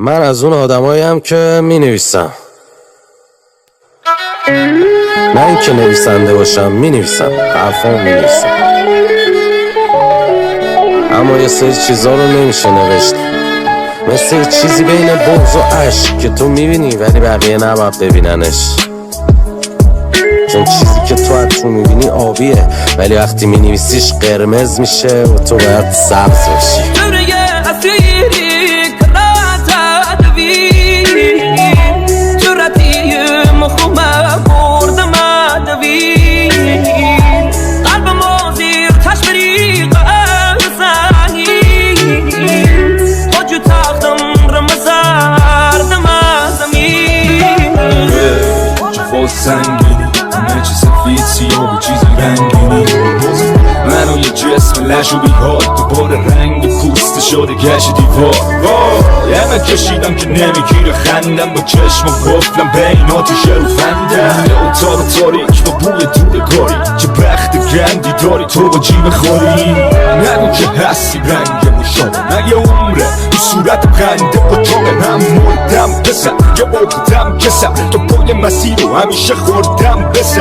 من از اون آدماییم که می نویسم، نه اینکه نویسنده باشم. می نویسم، حرفام می نویسم، اما یه سری چیزا رو نمیشه نوشت، مثل یه چیزی بین بغض و عشق که تو میبینی ولی بقیه نباید ببیننش. چون چیزی که تو از تو میبینی آبیه ولی وقتی مینویسیش قرمز میشه و تو باید سبز بشی. سنگینی همه چی سفید سیاه و چیزی رنگینی منو یه جسم لش و بیحال دوباره رنگ پوست شده گشت دیوار. همه کشیدم که نمیگیره خندم با چشم و قفلم بین آتیش رو فندم یه اتاق تاریک با بوی دودگاری چه بخت گندی داری تو با جیب خوری. نگو که هستی رنگ مشابه مگه عمره تو صورت خنده اتاقه هم مردم بسن یه اقدم کسم تو پای مسیر رو همیشه خوردم بسن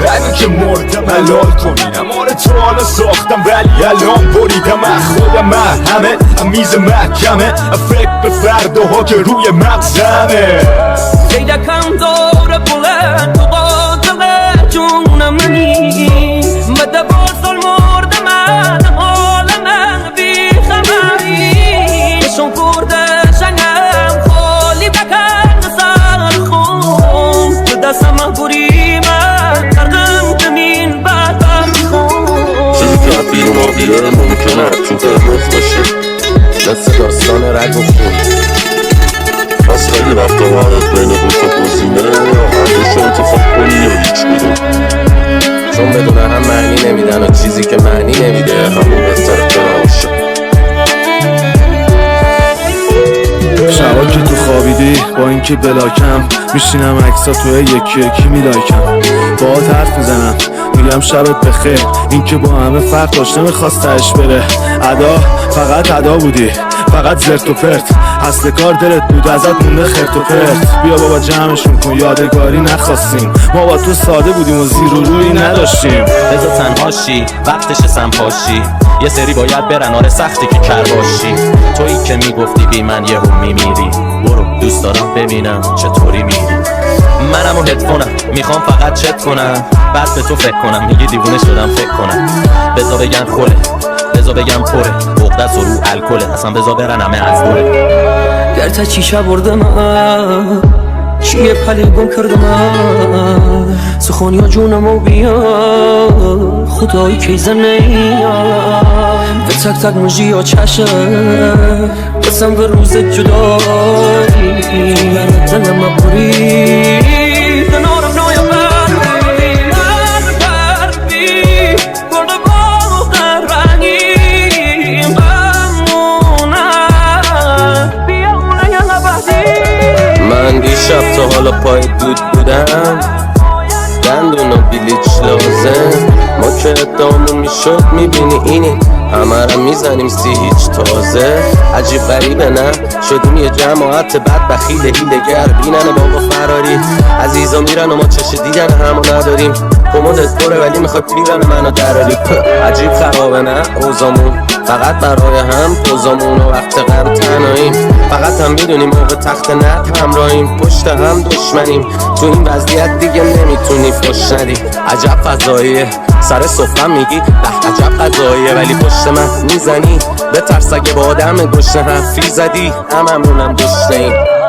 همین که مردم حلال کنین اماره تو حالا ساختم ولی الان بریدم خودم همه میز محکمه فکر به فرداها که روی مغزمه دیدکم دور بلند تو قاتل جون منی مده بازال مرد من حال من بی خبری شون پرده شنگم خالی بکن سر خون تو دستم بوری من کردم زمین بدم خون چیزی که از بیرون آبیه ممکنه تو قرمز باشه مثل داستان رگ و خون. پس خیلی وقتا باید بین دوتا گزینه یا هردوشو انتخاب کنی یا هیچ کدوم، چون بدون هم معنی نمیدن و چیزی که معنی نمیده همون بهتره که نباشه. شبا که تو خوابیدی با اینکه بلاکم میشینم عکسا تو یکی یکی میلایکم باهات حرف میزنم میگم شبت بخیر. این که با همه فرق داشت نمیخواست تهش بره ادا فقط ادا بودی فقط زرت و پرت اصل کار دلت بود ازت مونده خرت و پرت. بیا بابا جمعشون کن یادگاری نخواستیم ما با تو ساده بودیم و زیر و روی نداشتیم. بذار تنهاشی وقتش سمپاشی یه سری باید برن آره سختی که کر باشی. تویی که میگفتی بی من یهو میمیری برو دوست دارم ببینم چطوری میری. منم و هدفونم میخوام فقط چت کنم بعد به تو فکر کنم میگی دیوونه شدم فکر کنم. بذار بگن خوله بذار بگم پره بغدست و رو الکله اصلا بذار برن همه از دوره. گرچه چیشه بردم چیه پلی گم کردم سخونیا جونمو بیا خدایی که زنیم به تک تک مجی یا چشه بسم به روز جدایی دلم بری دنارم نویا بردی بردی برده باغ رنگی غمونه بیا اونه یا نبردی. من دیشب تا حالا پای دود بودم دندون و بلیچ لازم ما که ادامون میشد میبینی اینی همه را میزنیم سی هیچ تازه. عجیب غریبه نه شدیم یه جماعت بد بخیل هیلگر بینن بابا فراری عزیزا میرن و ما چش دیدن همو نداریم. کمدت پره ولی میخواد پیرن منو دراری. عجیب خرابه نه اوزامون فقط برای هم پوزامون و وقت غم تنهاییم فقط هم میدونیم موقع تخت نت همراهیم پشت هم دشمنیم تو این وضعیت دیگه نمیتونی فش ندی. عجب فضاییه سر صفحه میگی به عجب قضاییه ولی پشت من میزنی به ترس اگه با آدم گشنه حرفی زدی هممونم گشنه ایم.